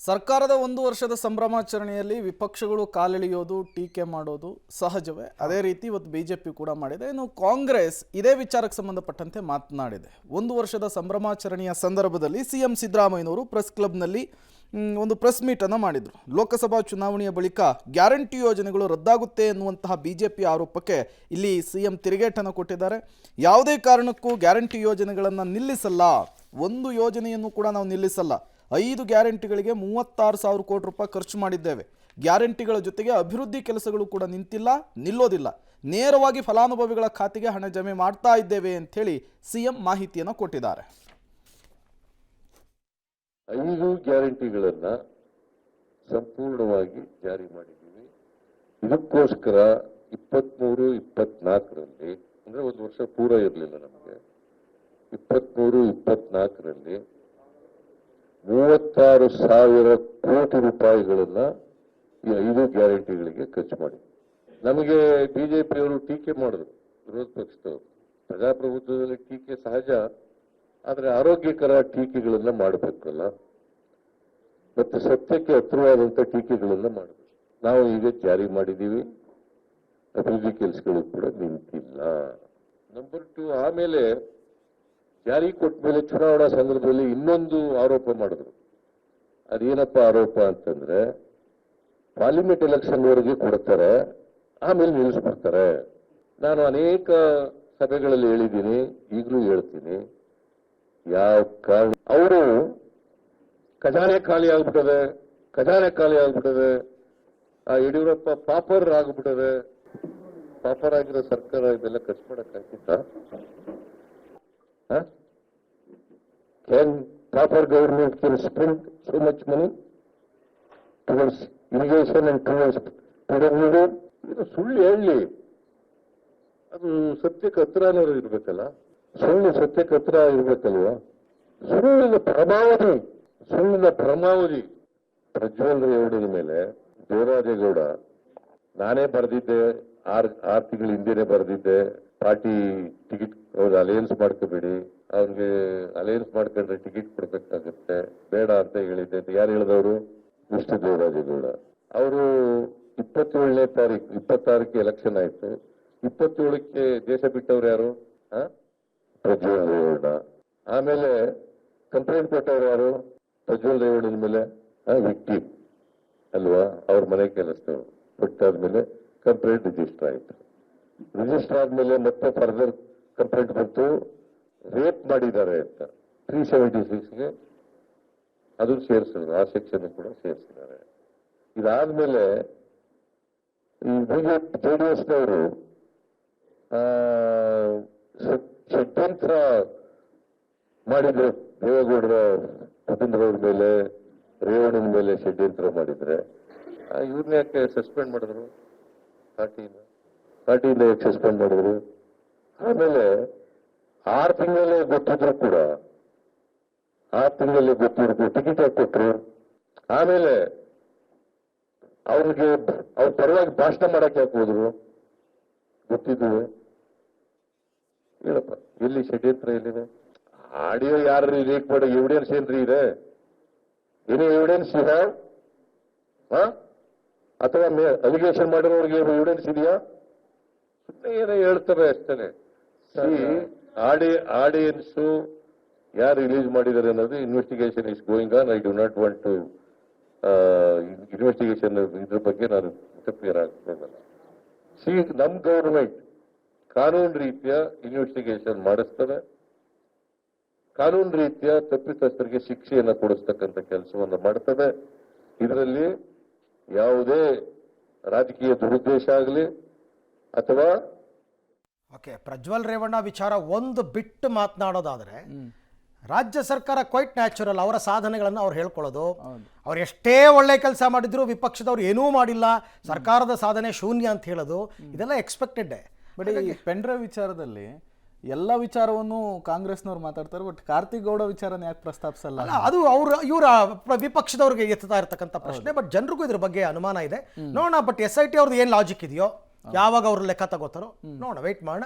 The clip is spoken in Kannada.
ಸರ್ಕಾರದ ಒಂದು ವರ್ಷದ ಸಂಭ್ರಮಾಚರಣೆಯಲ್ಲಿ ವಿಪಕ್ಷಗಳು ಕಾಲೆಳೆಯೋದು ಟೀಕೆ ಮಾಡೋದು ಸಹಜವೇ. ಅದೇ ರೀತಿ ಇವತ್ತು ಬಿಜೆಪಿ ಕೂಡ ಮಾಡಿದೆ. ಇನ್ನು ಕಾಂಗ್ರೆಸ್ ಇದೇ ವಿಚಾರಕ್ಕೆ ಸಂಬಂಧಪಟ್ಟಂತೆ ಮಾತನಾಡಿದೆ. ಒಂದು ವರ್ಷದ ಸಂಭ್ರಮಾಚರಣೆಯ ಸಂದರ್ಭದಲ್ಲಿ ಸಿಎಂ ಸಿದ್ದರಾಮಯ್ಯನವರು ಪ್ರೆಸ್ ಕ್ಲಬ್ನಲ್ಲಿ ಒಂದು ಪ್ರೆಸ್ ಮೀಟನ್ನು ಮಾಡಿದರು. ಲೋಕಸಭಾ ಚುನಾವಣೆಯ ಬಳಿಕ ಗ್ಯಾರಂಟಿ ಯೋಜನೆಗಳು ರದ್ದಾಗುತ್ತೆ ಎನ್ನುವಂತಹ ಬಿಜೆಪಿ ಆರೋಪಕ್ಕೆ ಇಲ್ಲಿ ಸಿಎಂ ತಿರುಗೇಟನ್ನು ಕೊಟ್ಟಿದ್ದಾರೆ. ಯಾವುದೇ ಕಾರಣಕ್ಕೂ ಗ್ಯಾರಂಟಿ ಯೋಜನೆಗಳನ್ನು ನಿಲ್ಲಿಸಲ್ಲ, ಒಂದು ಯೋಜನೆಯನ್ನು ಕೂಡ ನಾವು ನಿಲ್ಲಿಸಲ್ಲ. 5 ಗ್ಯಾರಂಟಿಗಳಿಗೆ 36,000 ಕೋಟಿ ರೂಪಾಯಿ ಖರ್ಚು ಮಾಡಿದ್ದೇವೆ. ಗ್ಯಾರಂಟಿಗಳ ಜೊತೆಗೆ ಅಭಿವೃದ್ಧಿ ಕೆಲಸಗಳು ಕೂಡ ನಿಲ್ಲೋದಿಲ್ಲ. ನೇರವಾಗಿ ಫಲಾನುಭವಿಗಳ ಖಾತೆಗೆ ಹಣ ಜಮೆ ಮಾಡ್ತಾ ಇದ್ದೇವೆ ಅಂಥೇಳಿ ಸಿಎಂ ಮಾಹಿತಿಯನ್ನು ಕೊಟ್ಟಿದ್ದಾರೆ. 5 ಗ್ಯಾರಂಟಿಗಳನ್ನ ಸಂಪೂರ್ಣವಾಗಿ ಜಾರಿ ಮಾಡಿದ್ದೀವಿ. ಇದಕ್ಕೋಸ್ಕರ 23-24ರಲ್ಲಿ ಅಂದ್ರೆ ಒಂದು ವರ್ಷ ಪೂರ ಇರಲಿಲ್ಲ ನಮಗೆ. 23-24ರಲ್ಲಿ 36,000 ಕೋಟಿ ರೂಪಾಯಿಗಳನ್ನ ಈ 5 ಗ್ಯಾರಂಟಿಗಳಿಗೆ ಖರ್ಚು ಮಾಡಿದ್ವಿ. ನಮಗೆ ಬಿಜೆಪಿಯವರು ಟೀಕೆ ಮಾಡಿದ್ರು, ವಿರೋಧ ಪಕ್ಷದವರು. ಪ್ರಜಾಪ್ರಭುತ್ವದಲ್ಲಿ ಟೀಕೆ ಸಹಜ, ಆದರೆ ಆರೋಗ್ಯಕರ ಟೀಕೆಗಳನ್ನ ಮಾಡಬೇಕಲ್ಲ, ಮತ್ತೆ ಸತ್ಯಕ್ಕೆ ಹತ್ತಿರವಾದಂತ ಟೀಕೆಗಳನ್ನ ಮಾಡಬೇಕು. ನಾವು ಈಗ ಜಾರಿ ಮಾಡಿದ್ದೀವಿ, ಅಭಿವೃದ್ಧಿ ಕೆಲಸಗಳು ಕೂಡ ನಿಂತಿಲ್ಲ. ನಂಬರ್ 2, ಆಮೇಲೆ ಜಾರಿ ಕೊಟ್ಟ ಮೇಲೆ ಚುನಾವಣಾ ಸಂದರ್ಭದಲ್ಲಿ ಇನ್ನೊಂದು ಆರೋಪ ಮಾಡಿದ್ರು. ಅದೇನಪ್ಪ ಆರೋಪ ಅಂತಂದ್ರೆ, ಪಾರ್ಲಿಮೆಂಟ್ ಎಲೆಕ್ಷನ್ ವರೆಗೆ ಕೊಡ್ತಾರೆ, ಆಮೇಲೆ ನಿಲ್ಲಿಸ್ಬಿಡ್ತಾರೆ. ನಾನು ಅನೇಕ ಸಭೆಗಳಲ್ಲಿ ಹೇಳಿದ್ದೀನಿ, ಈಗಲೂ ಹೇಳ್ತೀನಿ, ಯಾವ ಕಾರಣ ಅವರು ಖಜಾನೆ ಖಾಲಿ ಆಗ್ಬಿಟ್ಟದೆ, ಆ ಯಡಿಯೂರಪ್ಪ ಪಾಪರ್ ಆಗ್ಬಿಟ್ಟದೆ. ಪಾಪರ್ ಆಗಿರೋ ಸರ್ಕಾರ ಇದೆಲ್ಲ ಖರ್ಚು ಮಾಡಕ್ಕಾಗಿತ್ತ? Can proper government can spend so much money towards irrigation and towards PWD? ಇದು ಸುಳ್ಳು ಹೇಳಿ, ಅದು ಸತ್ಯಕ್ಕೆ ಹತ್ರ ಇರ್ಬೇಕಲ್ಲ. ಸುಳ್ಳು ಸತ್ಯಕ್ಕೆ ಹತ್ರ ಇರ್ಬೇಕಲ್ವಾ? ಸುಳ್ಳಿನ ಪರಮಾವಧಿ ಪ್ರಜ್ವಲ್ ರೇವಣ್ಣನ ಮೇಲೆ ದೇವರಾಜೇಗೌಡ ನಾನೇ ಬರೆದಿದ್ದೆ, 6 ತಿಂಗಳ ಹಿಂದೆನೆ ಬರೆದಿದ್ದೆ, ಪಾರ್ಟಿ ಟಿಕೆಟ್ ಅವ್ರು ಅಲಯನ್ಸ್ ಮಾಡ್ಕೋಬೇಡಿ, ಅವ್ರಿಗೆ ಅಲಯನ್ಸ್ ಮಾಡ್ಕೊಂಡ್ರೆ ಟಿಕೆಟ್ ಕೊಡ್ಬೇಕಾಗತ್ತೆ, ಬೇಡ ಅಂತ ಹೇಳಿದ್ದೆ. ಯಾರು ಹೇಳಿದವರು? ಮಿಸ್ಟರ್ ದೇವರಾಜೇಗೌಡ. ಅವರು 27ನೇ ತಾರೀಕು, 26ಕ್ಕೆ ಎಲೆಕ್ಷನ್ ಆಯ್ತು, 27ಕ್ಕೆ ದೇಶ ಬಿಟ್ಟವ್ರು ಯಾರು? ಪ್ರಜ್ವಲ್ ರೇವಣ್ಣ. ಆಮೇಲೆ ಕಂಪ್ಲೇಂಟ್ ಕೊಟ್ಟವ್ರು ಯಾರು? ಪ್ರಜ್ವಲ್ ರೇವಣ್ಣನ ಮೇಲೆ ವಿಕ್ಟಿಮ್ ಅಲ್ವಾ, ಅವ್ರ ಮನೆ ಕೆಲಸದವರು. ಕೊಟ್ಟಾದ್ಮೇಲೆ ಕಂಪ್ಲೇಂಟ್ ರಿಜಿಸ್ಟರ್ ಆಯ್ತು. ರಿಜಿಸ್ಟರ್ ಆದ್ಮೇಲೆ ಮತ್ತೆ ಫರ್ದರ್ ಕಂಪ್ಲೇಂಟ್ ಬಂತು, ರೇಪ್ ಮಾಡಿದ್ದಾರೆ ಅಂತ. 376ಗೆ ಅದು ಸೇರಿಸಿದ್ರು, ಆ ಸೆಕ್ಷನ್ ಕೂಡ ಸೇರಿಸಿದ್ದಾರೆ. ಇದಾದ್ಮೇಲೆ ಈ ಬಿಜೆಪಿ ಜೆಡಿಎಸ್ನವರು ಷಡ್ಯಂತ್ರ ಮಾಡಿದ್ರು. ದೇವೇಗೌಡರ ಕುಟುಂಬದವ್ರ ಮೇಲೆ, ರೇವಣ್ಣನ ಮೇಲೆ ಷಡ್ಯಂತ್ರ ಮಾಡಿದ್ರೆ ಇವ್ರನ್ನ ಯಾಕೆ ಸಸ್ಪೆಂಡ್ ಮಾಡಿದ್ರು? ಪಾರ್ಟಿಯಿಂದ ಯಾಕೆ ಸಸ್ಪೆಂಡ್ ಮಾಡಿದ್ರು? ಆಮೇಲೆ 6 ತಿಂಗಳಲ್ಲೇ ಗೊತ್ತಿದ್ರು ಕೂಡ, 6 ತಿಂಗಳಲ್ಲಿ ಗೊತ್ತಿದ್ರು ಟಿಕೆಟ್ ಹಾಕಿ ಕೊಟ್ರು. ಆಮೇಲೆ ಅವ್ರಿಗೆ ಅವ್ರ ಪರವಾಗಿ ಭಾಷಣ ಮಾಡಕ್ಕೆ ಯಾಕೆ ಹೋದ್ರು? ಗೊತ್ತಿದ್ವು. ಹೇಳಪ್ಪ, ಎಲ್ಲಿ ಷಡ್ಯಂತ್ರ ಎಲ್ಲಿದೆ? ಆಡಿಯೋ ಯಾರು ಲೀಕ್ ಮಾಡೋ ಎವಿಡೆನ್ಸ್ ಏನ್ರಿ ಇದೆ? ಏನೇ ಎವಿಡೆನ್ಸ್ ಇದೆ? ಅಥವಾ ಅಲಿಗೇಷನ್ ಮಾಡಿರೋರಿಗೆ ಎವಿಡೆನ್ಸ್ ಇದೆಯಾ? ಸುಮ್ಮನೆ ಏನೋ ಹೇಳ್ತಾರೆ ಅಷ್ಟೇ. ಆಡಿಯನ್ಸು ಯಾರು ರಿಲೀಸ್ ಮಾಡಿದ್ದಾರೆ ಅನ್ನೋದು investigation is going on. I do not want to investigation ಇದ್ರ ಬಗ್ಗೆ ನಾನು ತಪ್ಪಿಯರ್ ಆಗ್ಬೋದಲ್ಲ. ನಮ್ ಗವರ್ಮೆಂಟ್ ಕಾನೂನು ರೀತಿಯ ಇನ್ವೆಸ್ಟಿಗೇಷನ್ ಮಾಡಿಸ್ತದೆ, ಕಾನೂನು ರೀತಿಯ ತಪ್ಪಿತಸ್ಥರಿಗೆ ಶಿಕ್ಷೆಯನ್ನು ಕೊಡಿಸ್ತಕ್ಕಂಥ ಕೆಲಸವನ್ನು ಮಾಡ್ತದೆ. ಇದರಲ್ಲಿ ಯಾವುದೇ ರಾಜಕೀಯ ದುರುದ್ದೇಶ ಆಗಲಿ ಅಥವಾ ಪ್ರಜ್ವಲ್ ರೇವಣ್ಣ ವಿಚಾರ ಒಂದು ಬಿಟ್ಟು ಮಾತನಾಡೋದಾದ್ರೆ, ರಾಜ್ಯ ಸರ್ಕಾರ ಕ್ವೈಟ್ ನ್ಯಾಚುರಲ್ ಅವರ ಸಾಧನೆಗಳನ್ನು ಅವ್ರು ಹೇಳ್ಕೊಳ್ಳೋದು. ಅವ್ರು ಎಷ್ಟೇ ಒಳ್ಳೆ ಕೆಲಸ ಮಾಡಿದ್ರು ವಿಪಕ್ಷದವ್ರು ಏನೂ ಮಾಡಿಲ್ಲ, ಸರ್ಕಾರದ ಸಾಧನೆ ಶೂನ್ಯ ಅಂತ ಹೇಳೋದು, ಇದೆಲ್ಲ ಎಕ್ಸ್ಪೆಕ್ಟೆಡ್. ಬಟ್ ಈ ಪೆಂಡ್ರೈವ್ ವಿಚಾರದಲ್ಲಿ ಎಲ್ಲ ವಿಚಾರವನ್ನು ಕಾಂಗ್ರೆಸ್ನವ್ರು ಮಾತಾಡ್ತಾರೆ, ಬಟ್ ಕಾರ್ತಿಕ್ ಗೌಡ ವಿಚಾರನ ಯಾಕೆ ಪ್ರಸ್ತಾಪಿಸಲ್ಲ? ಅದು ಇವರ ವಿಪಕ್ಷದವ್ರಿಗೆ ಎತ್ತಾ ಇರ್ತಕ್ಕಂಥ ಪ್ರಶ್ನೆ. ಬಟ್ ಜನರಿಗೂ ಇದ್ರ ಬಗ್ಗೆ ಅನುಮಾನ ಇದೆ. ನೋಡೋಣ. ಬಟ್ SIT ಅವ್ರದ್ದು ಏನು ಲಾಜಿಕ್ ಇದೆಯೋ, ಯಾವಾಗ ಅವ್ರ ಲೆಕ್ಕ ತಗೋತಾರೋ ನೋಡೋಣ, ವೆಯ್ಟ್ ಮಾಡೋಣ.